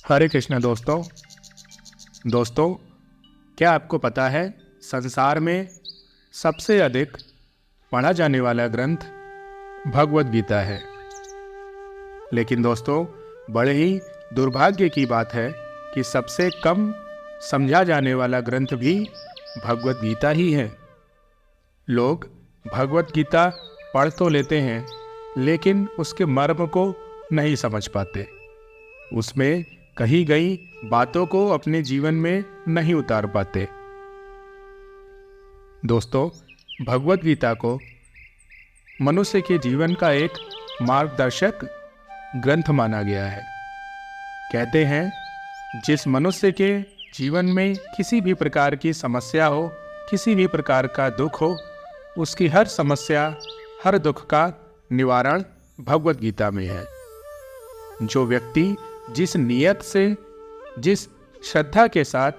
हरे कृष्ण दोस्तों, क्या आपको पता है संसार में सबसे अधिक पढ़ा जाने वाला ग्रंथ भगवद गीता है। लेकिन दोस्तों, बड़े ही दुर्भाग्य की बात है कि सबसे कम समझा जाने वाला ग्रंथ भी भगवद गीता ही है। लोग भगवद गीता पढ़ तो लेते हैं, लेकिन उसके मर्म को नहीं समझ पाते। उसमें कही गई बातों को अपने जीवन में नहीं उतार पाते। दोस्तों, भगवद गीता को मनुष्य के जीवन का एक मार्गदर्शक ग्रंथ माना गया है। कहते हैं, जिस मनुष्य के जीवन में किसी भी प्रकार की समस्या हो, किसी भी प्रकार का दुख हो, उसकी हर समस्या, हर दुख का निवारण भगवद गीता में है। जो व्यक्ति जिस नियत से, जिस श्रद्धा के साथ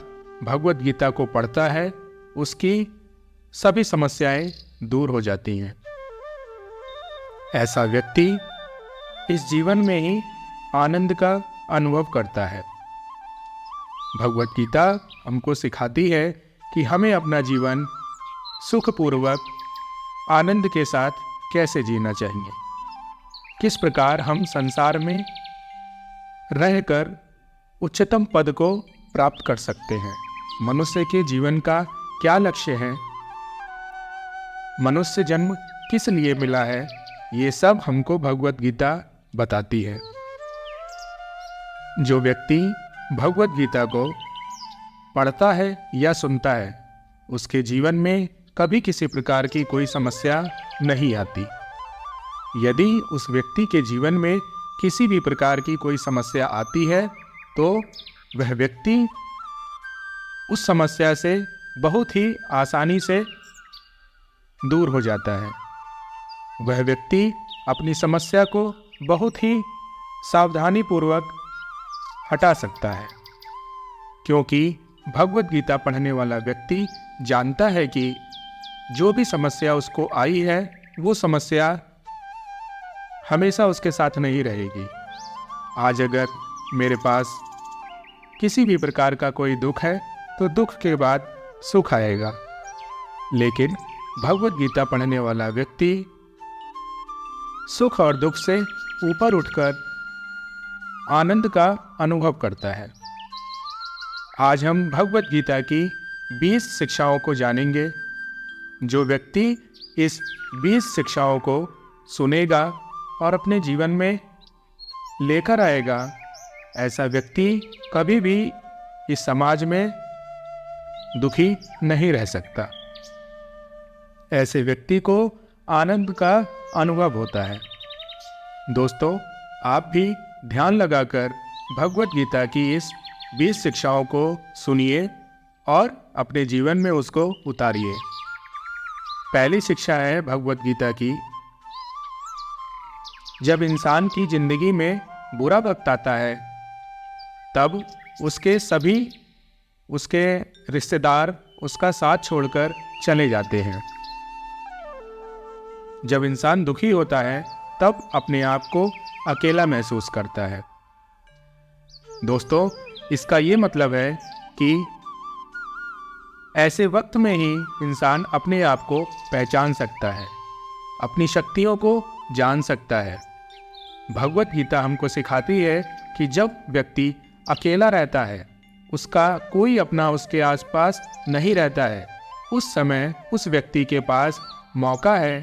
भगवद गीता को पढ़ता है, उसकी सभी समस्याएं दूर हो जाती हैं। ऐसा व्यक्ति इस जीवन में ही आनंद का अनुभव करता है। भगवद गीता हमको सिखाती है कि हमें अपना जीवन सुखपूर्वक आनंद के साथ कैसे जीना चाहिए, किस प्रकार हम संसार में रहकर उच्चतम पद को प्राप्त कर सकते हैं, मनुष्य के जीवन का क्या लक्ष्य है, मनुष्य जन्म किस लिए मिला है, ये सब हमको भगवद गीता बताती है। जो व्यक्ति भगवद गीता को पढ़ता है या सुनता है, उसके जीवन में कभी किसी प्रकार की कोई समस्या नहीं आती। यदि उस व्यक्ति के जीवन में किसी भी प्रकार की कोई समस्या आती है, तो वह व्यक्ति उस समस्या से बहुत ही आसानी से दूर हो जाता है। वह व्यक्ति अपनी समस्या को बहुत ही सावधानीपूर्वक हटा सकता है, क्योंकि भगवद गीता पढ़ने वाला व्यक्ति जानता है कि जो भी समस्या उसको आई है, वो समस्या हमेशा उसके साथ नहीं रहेगी। आज अगर मेरे पास किसी भी प्रकार का कोई दुख है, तो दुख के बाद सुख आएगा। लेकिन भगवद गीता पढ़ने वाला व्यक्ति सुख और दुख से ऊपर उठकर आनंद का अनुभव करता है। आज हम भगवद गीता की 20 शिक्षाओं को जानेंगे। जो व्यक्ति इस 20 शिक्षाओं को सुनेगा और अपने जीवन में लेकर आएगा, ऐसा व्यक्ति कभी भी इस समाज में दुखी नहीं रह सकता। ऐसे व्यक्ति को आनंद का अनुभव होता है। दोस्तों, आप भी ध्यान लगाकर भगवद गीता की इस 20 शिक्षाओं को सुनिए और अपने जीवन में उसको उतारिए। पहली शिक्षा है भगवद गीता की, जब इंसान की जिंदगी में बुरा वक्त आता है, तब उसके रिश्तेदार उसका साथ छोड़कर चले जाते हैं। जब इंसान दुखी होता है, तब अपने आप को अकेला महसूस करता है। दोस्तों, इसका ये मतलब है कि ऐसे वक्त में ही इंसान अपने आप को पहचान सकता है, अपनी शक्तियों को जान सकता है। भगवद गीता हमको सिखाती है कि जब व्यक्ति अकेला रहता है, उसका कोई अपना उसके आसपास नहीं रहता है, उस समय उस व्यक्ति के पास मौका है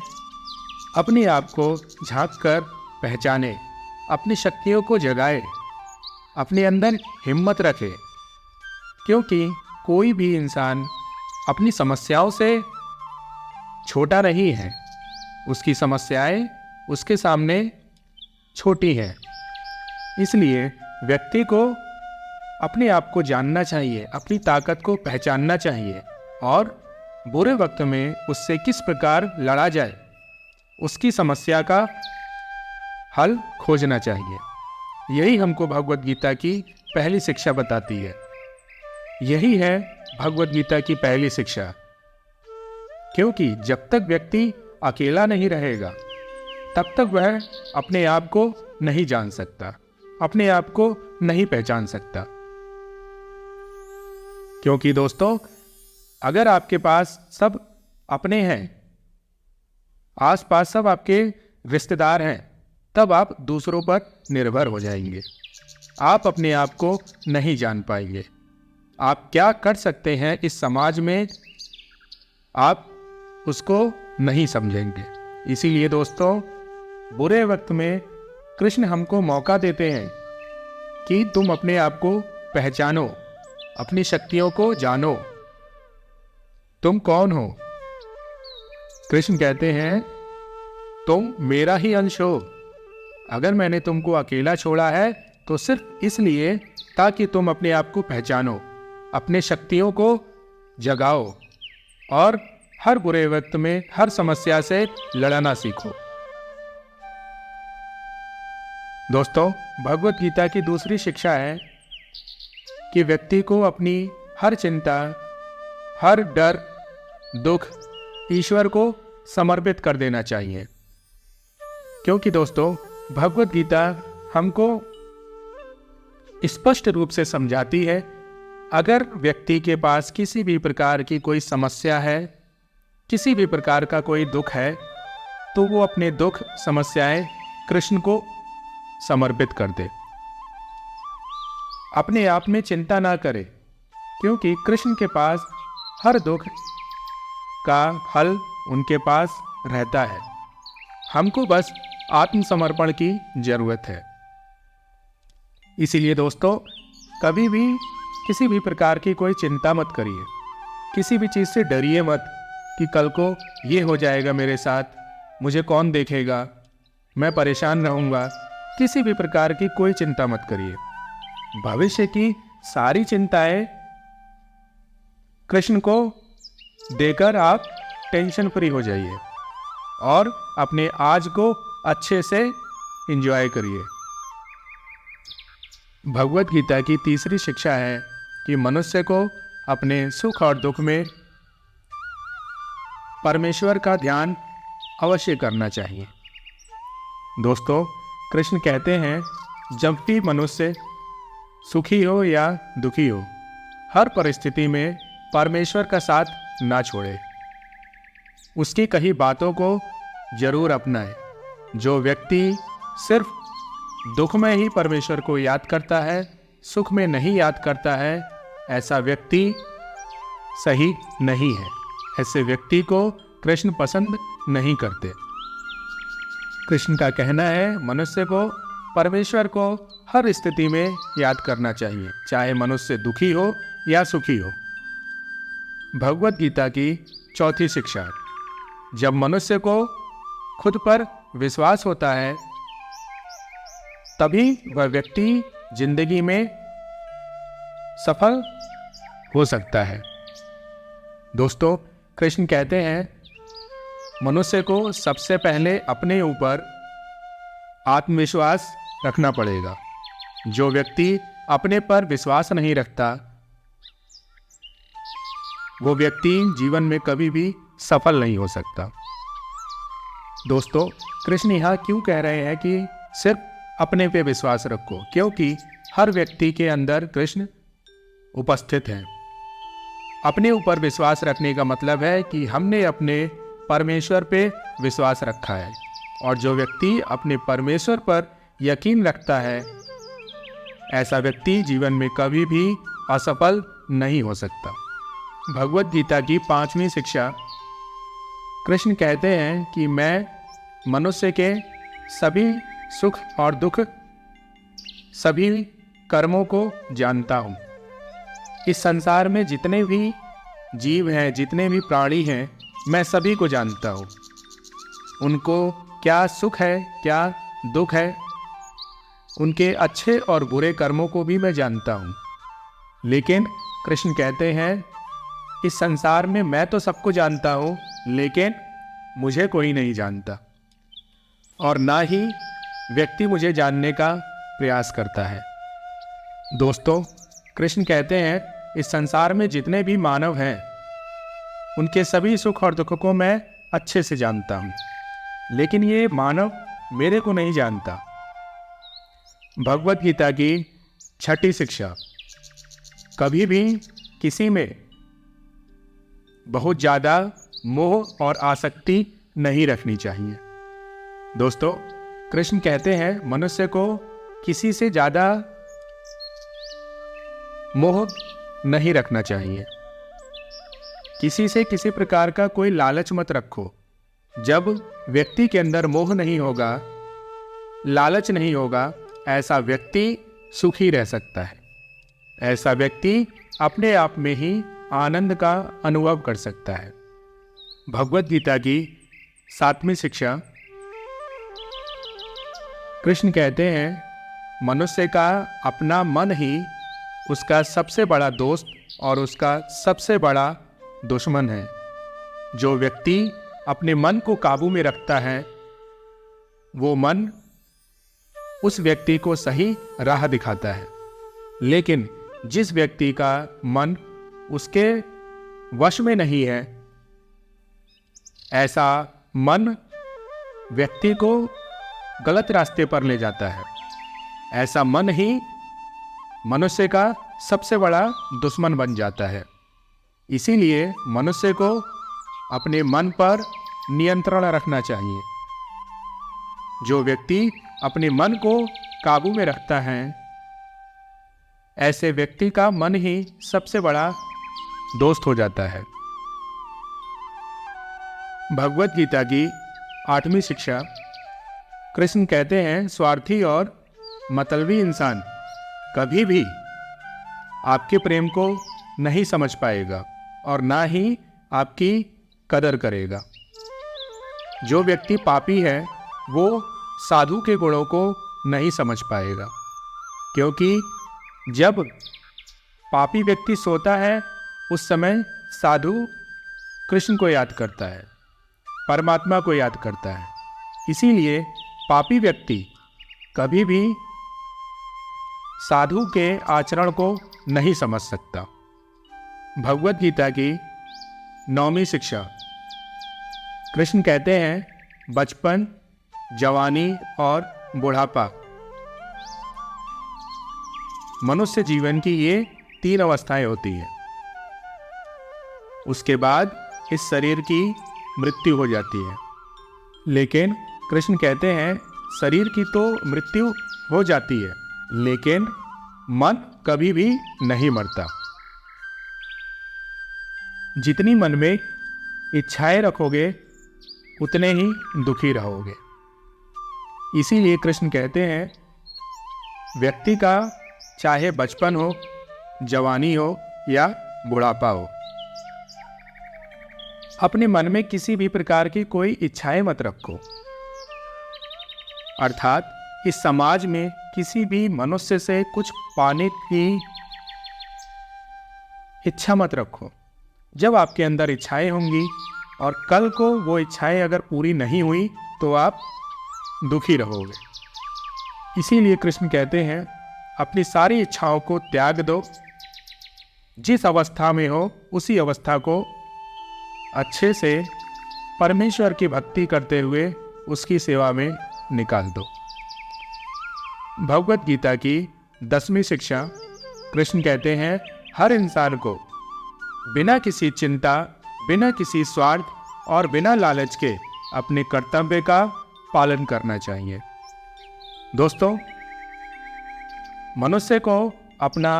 अपने आप को झांक कर पहचाने, अपनी शक्तियों को जगाए, अपने अंदर हिम्मत रखे। क्योंकि कोई भी इंसान अपनी समस्याओं से छोटा नहीं है, उसकी समस्याएं उसके सामने छोटी हैं। इसलिए व्यक्ति को अपने आप को जानना चाहिए, अपनी ताकत को पहचानना चाहिए और बुरे वक्त में उससे किस प्रकार लड़ा जाए, उसकी समस्या का हल खोजना चाहिए। यही हमको भगवद गीता की पहली शिक्षा बताती है। यही है भगवद गीता की पहली शिक्षा। क्योंकि जब तक व्यक्ति अकेला नहीं रहेगा, तब तक वह अपने आप को नहीं जान सकता। अपने आप को नहीं पहचान सकता। क्योंकि दोस्तों, अगर आपके पास सब अपने हैं, आसपास सब आपके रिश्तेदार हैं, तब आप दूसरों पर निर्भर हो जाएंगे। आप अपने आप को नहीं जान पाएंगे। आप क्या कर सकते हैं इस समाज में, आप उसको नहीं समझेंगे। इसीलिए दोस्तों, बुरे वक्त में कृष्ण हमको मौका देते हैं कि तुम अपने आप को पहचानो, अपनी शक्तियों को जानो। तुम कौन हो? कृष्ण कहते हैं, तुम मेरा ही अंश हो। अगर मैंने तुमको अकेला छोड़ा है तो सिर्फ इसलिए ताकि तुम अपने आप को पहचानो, अपने शक्तियों को जगाओ और हर बुरे वक्त में हर समस्या से लड़ना सीखो। दोस्तों, भगवत गीता की दूसरी शिक्षा है कि व्यक्ति को अपनी हर चिंता, हर डर, दुख ईश्वर को समर्पित कर देना चाहिए। क्योंकि दोस्तों, भगवत गीता हमको स्पष्ट रूप से समझाती है, अगर व्यक्ति के पास किसी भी प्रकार की कोई समस्या है, किसी भी प्रकार का कोई दुख है, तो वो अपने दुख समस्याएं कृष्ण को समर्पित कर दे। अपने आप में चिंता ना करे, क्योंकि कृष्ण के पास हर दुख का हल उनके पास रहता है। हमको बस आत्मसमर्पण की जरूरत है। इसीलिए दोस्तों, कभी भी किसी भी प्रकार की कोई चिंता मत करिए, किसी भी चीज़ से डरिए मत कि कल को ये हो जाएगा मेरे साथ, मुझे कौन देखेगा, मैं परेशान रहूँगा। किसी भी प्रकार की कोई चिंता मत करिए। भविष्य की सारी चिंताएं कृष्ण को देकर आप टेंशन फ्री हो जाइए और अपने आज को अच्छे से एंजॉय करिए। भगवत गीता की तीसरी शिक्षा है कि मनुष्य को अपने सुख और दुख में परमेश्वर का ध्यान अवश्य करना चाहिए। दोस्तों, कृष्ण कहते हैं, जब भी मनुष्य सुखी हो या दुखी हो, हर परिस्थिति में परमेश्वर का साथ ना छोड़े, उसकी कही बातों को जरूर अपनाए। जो व्यक्ति सिर्फ दुख में ही परमेश्वर को याद करता है, सुख में नहीं याद करता है, ऐसा व्यक्ति सही नहीं है। ऐसे व्यक्ति को कृष्ण पसंद नहीं करते। कृष्ण का कहना है, मनुष्य को परमेश्वर को हर स्थिति में याद करना चाहिए, चाहे मनुष्य दुखी हो या सुखी हो। भगवत गीता की चौथी शिक्षा, जब मनुष्य को खुद पर विश्वास होता है, तभी वह व्यक्ति जिंदगी में सफल हो सकता है। दोस्तों, कृष्ण कहते हैं, मनुष्य को सबसे पहले अपने ऊपर आत्मविश्वास रखना पड़ेगा। जो व्यक्ति अपने पर विश्वास नहीं रखता, वो व्यक्ति जीवन में कभी भी सफल नहीं हो सकता। दोस्तों, कृष्ण यहाँ क्यों कह रहे हैं कि सिर्फ अपने पे विश्वास रखो? क्योंकि हर व्यक्ति के अंदर कृष्ण उपस्थित हैं। अपने ऊपर विश्वास रखने का मतलब है कि हमने अपने परमेश्वर पे विश्वास रखा है, और जो व्यक्ति अपने परमेश्वर पर यकीन रखता है, ऐसा व्यक्ति जीवन में कभी भी असफल नहीं हो सकता। भगवत गीता की 5वीं शिक्षा, कृष्ण कहते हैं कि मैं मनुष्य के सभी सुख और दुख, सभी कर्मों को जानता हूँ। इस संसार में जितने भी जीव हैं, जितने भी प्राणी हैं, मैं सभी को जानता हूँ। उनको क्या सुख है, क्या दुख है, उनके अच्छे और बुरे कर्मों को भी मैं जानता हूँ। लेकिन कृष्ण कहते हैं, इस संसार में मैं तो सबको जानता हूँ, लेकिन मुझे कोई नहीं जानता, और ना ही व्यक्ति मुझे जानने का प्रयास करता है। दोस्तों, कृष्ण कहते हैं, इस संसार में जितने भी मानव हैं, उनके सभी सुख और दुख को मैं अच्छे से जानता हूँ, लेकिन ये मानव मेरे को नहीं जानता। भगवत गीता की छठी शिक्षा, कभी भी किसी में बहुत ज़्यादा मोह और आसक्ति नहीं रखनी चाहिए। दोस्तों, कृष्ण कहते हैं मनुष्य को किसी से ज़्यादा मोह नहीं रखना चाहिए। किसी से किसी प्रकार का कोई लालच मत रखो। जब व्यक्ति के अंदर मोह नहीं होगा, लालच नहीं होगा, ऐसा व्यक्ति सुखी रह सकता है। ऐसा व्यक्ति अपने आप में ही आनंद का अनुभव कर सकता है। भगवत गीता की 7वीं शिक्षा, कृष्ण कहते हैं मनुष्य का अपना मन ही उसका सबसे बड़ा दोस्त और उसका सबसे बड़ा दुश्मन है। जो व्यक्ति अपने मन को काबू में रखता है, वो मन उस व्यक्ति को सही राह दिखाता है। लेकिन जिस व्यक्ति का मन उसके वश में नहीं है, ऐसा मन व्यक्ति को गलत रास्ते पर ले जाता है। ऐसा मन ही मनुष्य का सबसे बड़ा दुश्मन बन जाता है। इसीलिए मनुष्य को अपने मन पर नियंत्रण रखना चाहिए। जो व्यक्ति अपने मन को काबू में रखता है, ऐसे व्यक्ति का मन ही सबसे बड़ा दोस्त हो जाता है। भगवत गीता की 8वीं शिक्षा, कृष्ण कहते हैं स्वार्थी और मतलबी इंसान कभी भी आपके प्रेम को नहीं समझ पाएगा और ना ही आपकी कदर करेगा। जो व्यक्ति पापी है वो साधु के गुणों को नहीं समझ पाएगा, क्योंकि जब पापी व्यक्ति सोता है उस समय साधु कृष्ण को याद करता है, परमात्मा को याद करता है। इसीलिए पापी व्यक्ति कभी भी साधु के आचरण को नहीं समझ सकता। भगवत गीता की 9वीं शिक्षा, कृष्ण कहते हैं बचपन, जवानी और बुढ़ापा मनुष्य जीवन की ये 3 अवस्थाएं होती हैं। उसके बाद इस शरीर की मृत्यु हो जाती है। लेकिन कृष्ण कहते हैं शरीर की तो मृत्यु हो जाती है, लेकिन मन कभी भी नहीं मरता। जितनी मन में इच्छाएं रखोगे उतने ही दुखी रहोगे। इसीलिए कृष्ण कहते हैं व्यक्ति का चाहे बचपन हो, जवानी हो या बुढ़ापा हो, अपने मन में किसी भी प्रकार की कोई इच्छाएं मत रखो। अर्थात इस समाज में किसी भी मनुष्य से कुछ पाने की इच्छा मत रखो। जब आपके अंदर इच्छाएं होंगी और कल को वो इच्छाएं अगर पूरी नहीं हुई तो आप दुखी रहोगे। इसीलिए कृष्ण कहते हैं अपनी सारी इच्छाओं को त्याग दो। जिस अवस्था में हो उसी अवस्था को अच्छे से परमेश्वर की भक्ति करते हुए उसकी सेवा में निकाल दो। भगवत गीता की 10वीं शिक्षा, कृष्ण कहते हैं हर इंसान को बिना किसी चिंता, बिना किसी स्वार्थ और बिना लालच के अपने कर्तव्य का पालन करना चाहिए। दोस्तों, मनुष्य को अपना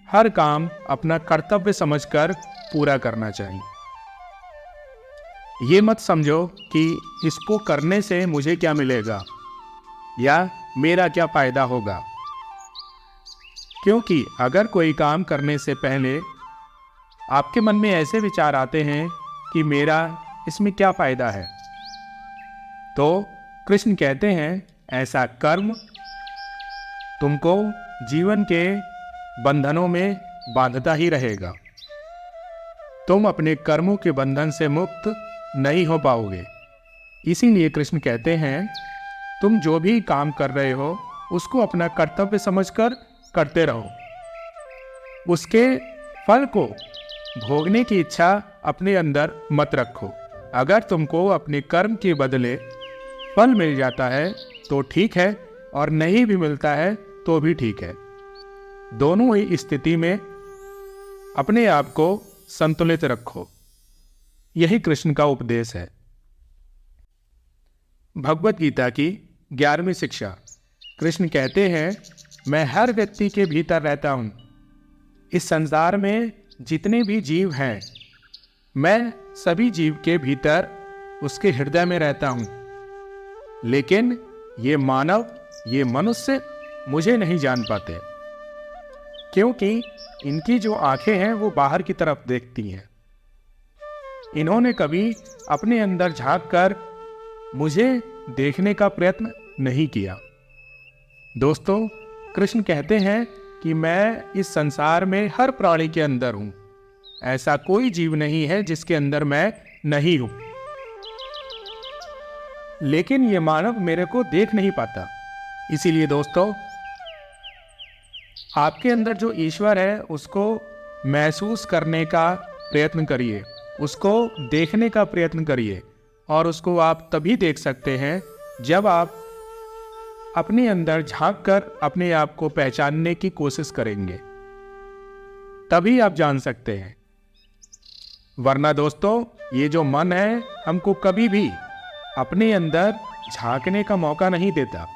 हर काम अपना कर्तव्य समझकर पूरा करना चाहिए। ये मत समझो कि इसको करने से मुझे क्या मिलेगा या मेरा क्या फायदा होगा, क्योंकि अगर कोई काम करने से पहले आपके मन में ऐसे विचार आते हैं कि मेरा इसमें क्या फायदा है, तो कृष्ण कहते हैं ऐसा कर्म तुमको जीवन के बंधनों में बांधता ही रहेगा। तुम अपने कर्मों के बंधन से मुक्त नहीं हो पाओगे। इसीलिए कृष्ण कहते हैं तुम जो भी काम कर रहे हो उसको अपना कर्तव्य समझकर करते रहो। उसके फल को भोगने की इच्छा अपने अंदर मत रखो। अगर तुमको अपने कर्म के बदले फल मिल जाता है तो ठीक है, और नहीं भी मिलता है तो भी ठीक है। दोनों ही स्थिति में अपने आप को संतुलित रखो। यही कृष्ण का उपदेश है। भगवत गीता की 11वीं शिक्षा। कृष्ण कहते हैं, मैं हर व्यक्ति के भीतर रहता हूँ। इस संसार में जितने भी जीव हैं, मैं सभी जीव के भीतर उसके हृदय में रहता हूँ। लेकिन ये मानव, ये मनुष्य मुझे नहीं जान पाते, क्योंकि इनकी जो आंखें हैं वो बाहर की तरफ देखती हैं। इन्होंने कभी अपने अंदर झांक कर मुझे देखने का प्रयत्न नहीं किया। दोस्तों, कृष्ण कहते हैं कि मैं इस संसार में हर प्राणी के अंदर हूं। ऐसा कोई जीव नहीं है जिसके अंदर मैं नहीं हूं। लेकिन ये मानव मेरे को देख नहीं पाता। इसीलिए दोस्तों, आपके अंदर जो ईश्वर है उसको महसूस करने का प्रयत्न करिए, उसको देखने का प्रयत्न करिए। और उसको आप तभी देख सकते हैं जब आप अपने अंदर झांक कर अपने आप को पहचानने की कोशिश करेंगे, तभी आप जान सकते हैं। वरना दोस्तों, ये जो मन है हमको कभी भी अपने अंदर झांकने का मौका नहीं देता।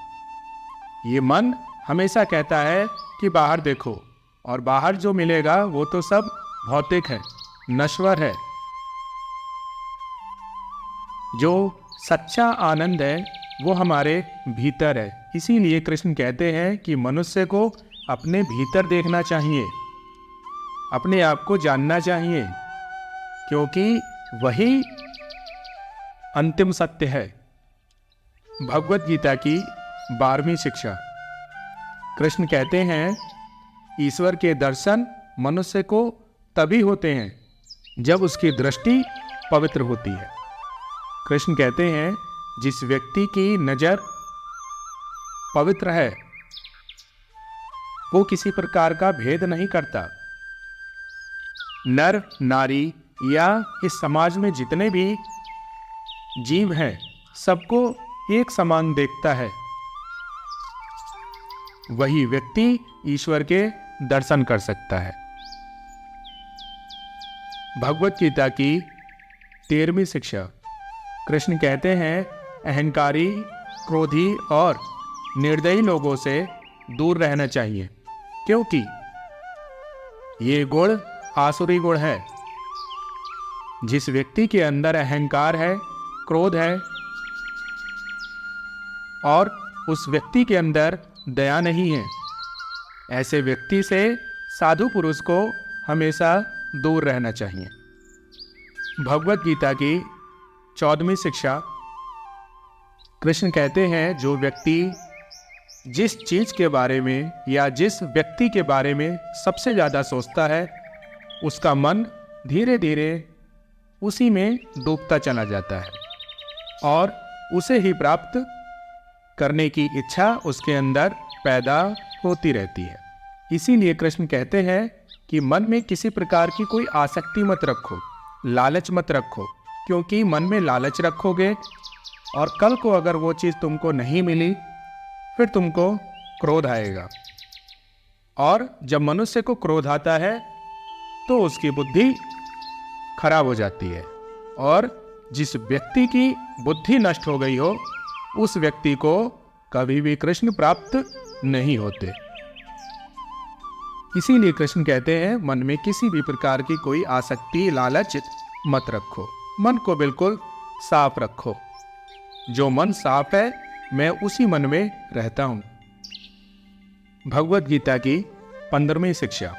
ये मन हमेशा कहता है कि बाहर देखो, और बाहर जो मिलेगा वो तो सब भौतिक है, नश्वर है। जो सच्चा आनंद है वो हमारे भीतर है। इसीलिए कृष्ण कहते हैं कि मनुष्य को अपने भीतर देखना चाहिए, अपने आप को जानना चाहिए, क्योंकि वही अंतिम सत्य है। भगवत गीता की 12वीं शिक्षा। कृष्ण कहते हैं, ईश्वर के दर्शन मनुष्य को तभी होते हैं जब उसकी दृष्टि पवित्र होती है। कृष्ण कहते हैं, जिस व्यक्ति की नजर पवित्र है वो किसी प्रकार का भेद नहीं करता। नर नारी या इस समाज में जितने भी जीव हैं सबको एक समान देखता है। वही व्यक्ति ईश्वर के दर्शन कर सकता है। भगवत गीता की 13वीं शिक्षा। कृष्ण कहते हैं, अहंकारी, क्रोधी और निर्दयी लोगों से दूर रहना चाहिए, क्योंकि ये गुण आसुरी गुण है। जिस व्यक्ति के अंदर अहंकार है, क्रोध है और उस व्यक्ति के अंदर दया नहीं है, ऐसे व्यक्ति से साधु पुरुष को हमेशा दूर रहना चाहिए। भगवत गीता की 14वीं शिक्षा। कृष्ण कहते हैं, जो व्यक्ति जिस चीज के बारे में या जिस व्यक्ति के बारे में सबसे ज्यादा सोचता है, उसका मन धीरे धीरे उसी में डूबता चला जाता है और उसे ही प्राप्त करने की इच्छा उसके अंदर पैदा होती रहती है। इसीलिए कृष्ण कहते हैं कि मन में किसी प्रकार की कोई आसक्ति मत रखो, लालच मत रखो, क्योंकि मन में लालच रखोगे और कल को अगर वो चीज़ तुमको नहीं मिली फिर तुमको क्रोध आएगा। और जब मनुष्य को क्रोध आता है तो उसकी बुद्धि खराब हो जाती है, और जिस व्यक्ति की बुद्धि नष्ट हो गई हो उस व्यक्ति को कभी भी कृष्ण प्राप्त नहीं होते। इसीलिए कृष्ण कहते हैं, मन में किसी भी प्रकार की कोई आसक्ति, लालच मत रखो, मन को बिल्कुल साफ रखो। जो मन साफ है मैं उसी मन में रहता हूं। भगवत गीता की 15वीं शिक्षा।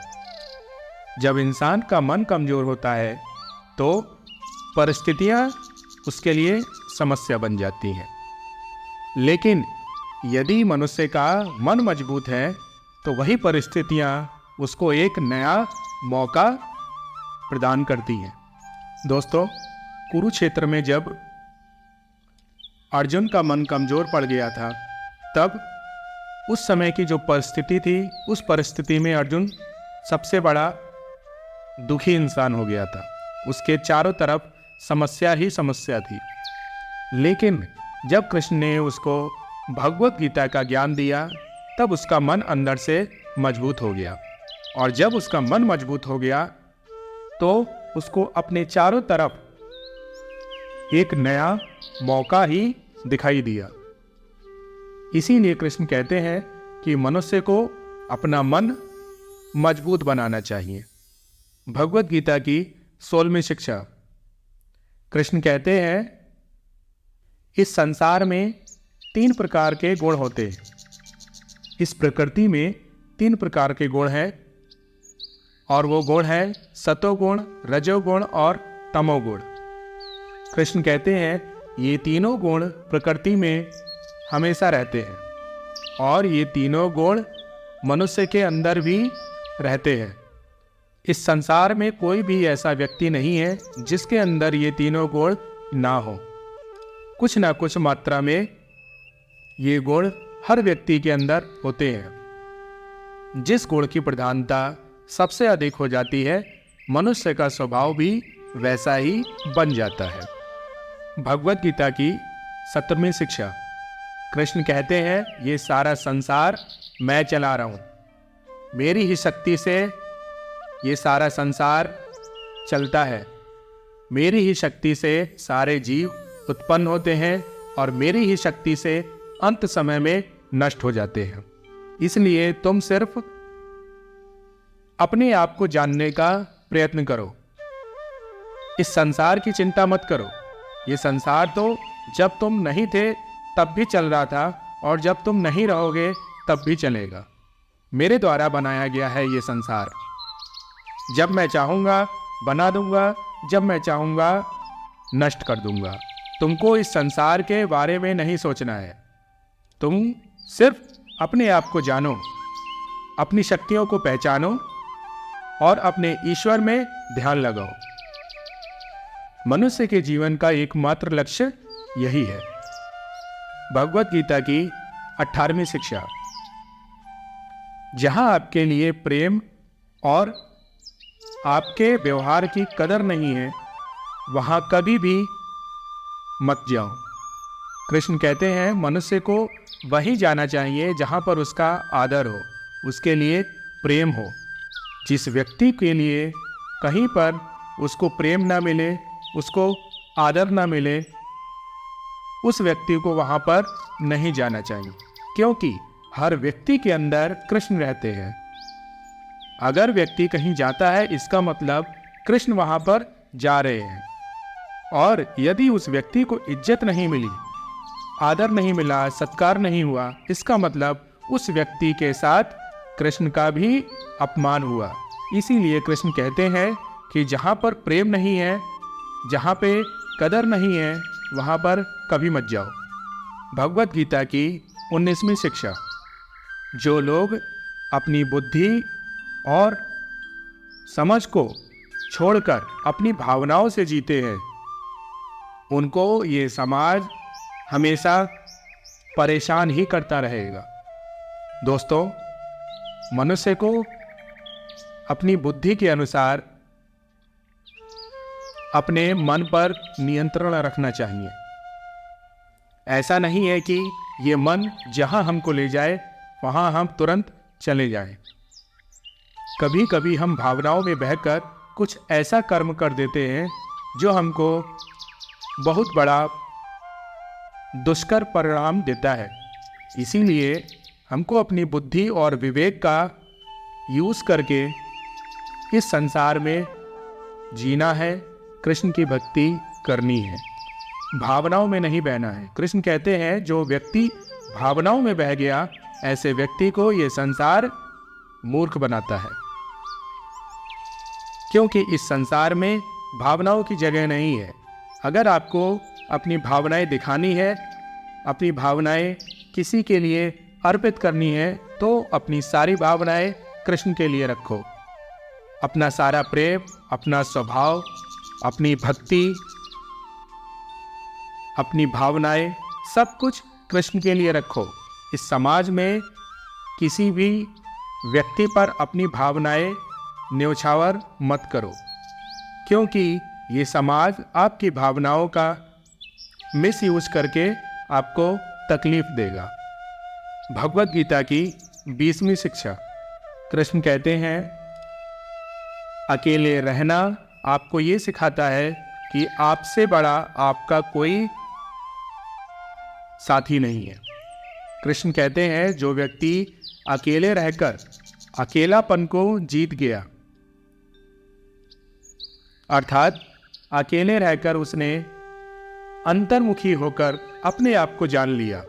जब इंसान का मन कमजोर होता है तो परिस्थितियां उसके लिए समस्या बन जाती हैं, लेकिन यदि मनुष्य का मन मजबूत है तो वही परिस्थितियां उसको एक नया मौका प्रदान करती हैं। दोस्तों, कुरुक्षेत्र में जब अर्जुन का मन कमजोर पड़ गया था, तब उस समय की जो परिस्थिति थी, उस परिस्थिति में अर्जुन सबसे बड़ा दुखी इंसान हो गया था। उसके चारों तरफ समस्या ही समस्या थी। लेकिन जब कृष्ण ने उसको भगवत गीता का ज्ञान दिया, तब उसका मन अंदर से मजबूत हो गया। और जब उसका मन मजबूत हो गया तो उसको अपने चारों तरफ एक नया मौका ही दिखाई दिया। इसीलिए कृष्ण कहते हैं कि मनुष्य को अपना मन मजबूत बनाना चाहिए। भगवत गीता की 16वीं शिक्षा, कृष्ण कहते हैं इस संसार में 3 प्रकार के गुण होते हैं। इस प्रकृति में 3 प्रकार के गुण हैं, और वो गुण है सतोगुण, रजोगुण और तमोगुण। कृष्ण कहते हैं ये तीनों गुण प्रकृति में हमेशा रहते हैं, और ये तीनों गुण मनुष्य के अंदर भी रहते हैं। इस संसार में कोई भी ऐसा व्यक्ति नहीं है जिसके अंदर ये तीनों गुण ना हो। कुछ ना कुछ मात्रा में ये गुण हर व्यक्ति के अंदर होते हैं। जिस गुण की प्रधानता सबसे अधिक हो जाती है, मनुष्य का स्वभाव भी वैसा ही बन जाता है। भगवत गीता की 17वीं शिक्षा, कृष्ण कहते हैं ये सारा संसार मैं चला रहा हूँ। मेरी ही शक्ति से ये सारा संसार चलता है। मेरी ही शक्ति से सारे जीव उत्पन्न होते हैं और मेरी ही शक्ति से अंत समय में नष्ट हो जाते हैं। इसलिए तुम सिर्फ अपने आप को जानने का प्रयत्न करो। इस संसार की चिंता मत करो। ये संसार तो जब तुम नहीं थे तब भी चल रहा था, और जब तुम नहीं रहोगे तब भी चलेगा। मेरे द्वारा बनाया गया है ये संसार। जब मैं चाहूँगा बना दूंगा, जब मैं चाहूँगा नष्ट कर दूंगा। तुमको इस संसार के बारे में नहीं सोचना है। तुम सिर्फ अपने आप को जानो, अपनी शक्तियों को पहचानो और अपने ईश्वर में ध्यान लगाओ। मनुष्य के जीवन का एकमात्र लक्ष्य यही है। भगवत गीता की 18वीं शिक्षा, जहां आपके लिए प्रेम और आपके व्यवहार की कदर नहीं है, वहां कभी भी मत जाओ। कृष्ण कहते हैं मनुष्य को वही जाना चाहिए जहां पर उसका आदर हो, उसके लिए प्रेम हो। जिस व्यक्ति के लिए कहीं पर उसको प्रेम ना मिले, उसको आदर ना मिले, उस व्यक्ति को वहाँ पर नहीं जाना चाहिए, क्योंकि हर व्यक्ति के अंदर कृष्ण रहते हैं। अगर व्यक्ति कहीं जाता है, इसका मतलब कृष्ण वहाँ पर जा रहे हैं। और यदि उस व्यक्ति को इज्जत नहीं मिली, आदर नहीं मिला, सत्कार नहीं हुआ, इसका मतलब उस व्यक्ति के साथ कृष्ण का भी अपमान हुआ। इसीलिए कृष्ण कहते हैं कि जहाँ पर प्रेम नहीं है, जहाँ पे कदर नहीं है, वहाँ पर कभी मत जाओ। भगवत गीता की 19वीं शिक्षा, जो लोग अपनी बुद्धि और समझ को छोड़कर अपनी भावनाओं से जीते हैं, उनको ये समाज हमेशा परेशान ही करता रहेगा। दोस्तों, मनुष्य को अपनी बुद्धि के अनुसार अपने मन पर नियंत्रण रखना चाहिए। ऐसा नहीं है कि ये मन जहां हमको ले जाए वहां हम तुरंत चले जाएं। कभी कभी हम भावनाओं में बहकर कुछ ऐसा कर्म कर देते हैं जो हमको बहुत बड़ा दुष्कर परिणाम देता है। इसीलिए हमको अपनी बुद्धि और विवेक का यूज़ करके इस संसार में जीना है, कृष्ण की भक्ति करनी है, भावनाओं में नहीं बहना है। कृष्ण कहते हैं जो व्यक्ति भावनाओं में बह गया, ऐसे व्यक्ति को ये संसार मूर्ख बनाता है, क्योंकि इस संसार में भावनाओं की जगह नहीं है। अगर आपको अपनी भावनाएं दिखानी है, अपनी भावनाएं किसी के लिए अर्पित करनी है, तो अपनी सारी भावनाएं कृष्ण के लिए रखो। अपना सारा प्रेम, अपना स्वभाव, अपनी भक्ति, अपनी भावनाएं, सब कुछ कृष्ण के लिए रखो। इस समाज में किसी भी व्यक्ति पर अपनी भावनाएं न्यौछावर मत करो, क्योंकि ये समाज आपकी भावनाओं का मिसयूज करके आपको तकलीफ देगा। भगवत गीता की 20वीं शिक्षा। कृष्ण कहते हैं, अकेले रहना आपको ये सिखाता है कि आपसे बड़ा आपका कोई साथी नहीं है। कृष्ण कहते हैं, जो व्यक्ति अकेले रहकर अकेलापन को जीत गया, अर्थात अकेले रहकर उसने अंतर्मुखी होकर अपने आप को जान लिया।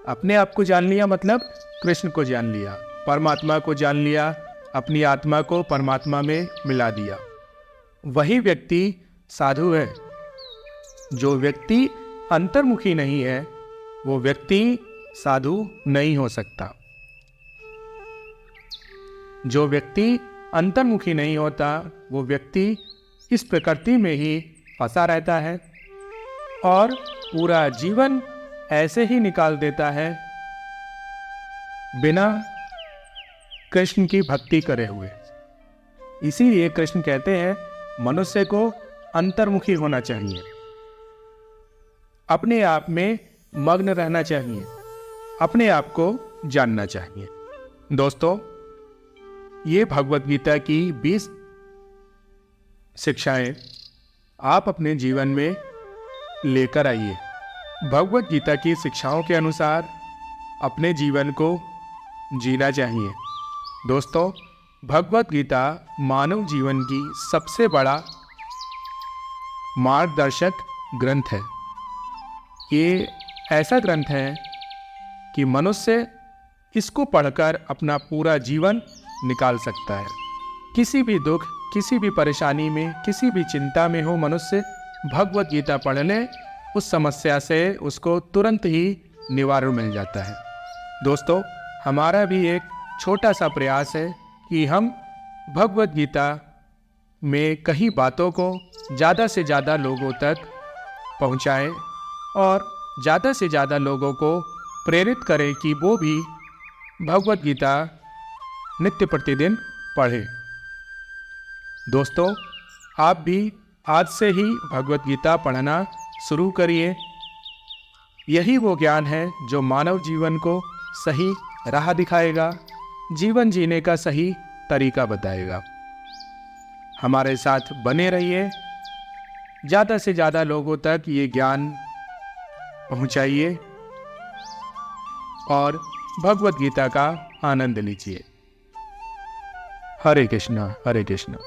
अपने आप को जान लिया मतलब कृष्ण को जान लिया, परमात्मा को जान लिया, अपनी आत्मा को परमात्मा में मिला दिया, वही व्यक्ति साधु है। जो व्यक्ति अंतर्मुखी नहीं है वो व्यक्ति साधु नहीं हो सकता। जो व्यक्ति अंतर्मुखी नहीं होता वो व्यक्ति इस प्रकृति में ही फंसा रहता है और पूरा जीवन ऐसे ही निकाल देता है बिना कृष्ण की भक्ति करे हुए। इसीलिए कृष्ण कहते हैं, मनुष्य को अंतर्मुखी होना चाहिए, अपने आप में मग्न रहना चाहिए, अपने आप को जानना चाहिए। दोस्तों, ये भगवत गीता की 20 शिक्षाएं आप अपने जीवन में लेकर आइए। भगवत गीता की शिक्षाओं के अनुसार अपने जीवन को जीना चाहिए। दोस्तों, भगवत गीता मानव जीवन की सबसे बड़ा मार्गदर्शक ग्रंथ है। ये ऐसा ग्रंथ है कि मनुष्य इसको पढ़कर अपना पूरा जीवन निकाल सकता है। किसी भी दुख, किसी भी परेशानी में, किसी भी चिंता में हो, मनुष्य भगवत गीता पढ़ ले, उस समस्या से उसको तुरंत ही निवारण मिल जाता है। दोस्तों, हमारा भी एक छोटा सा प्रयास है कि हम भगवत गीता में कई बातों को ज़्यादा से ज़्यादा लोगों तक पहुंचाएं और ज़्यादा से ज़्यादा लोगों को प्रेरित करें कि वो भी भगवत गीता नित्य प्रतिदिन पढ़ें। दोस्तों, आप भी आज से ही भगवत गीता पढ़ना शुरू करिए। यही वो ज्ञान है जो मानव जीवन को सही राह दिखाएगा, जीवन जीने का सही तरीका बताएगा। हमारे साथ बने रहिए, ज़्यादा से ज़्यादा लोगों तक ये ज्ञान पहुंचाइए और भगवत गीता का आनंद लीजिए। हरे कृष्णा, हरे कृष्णा।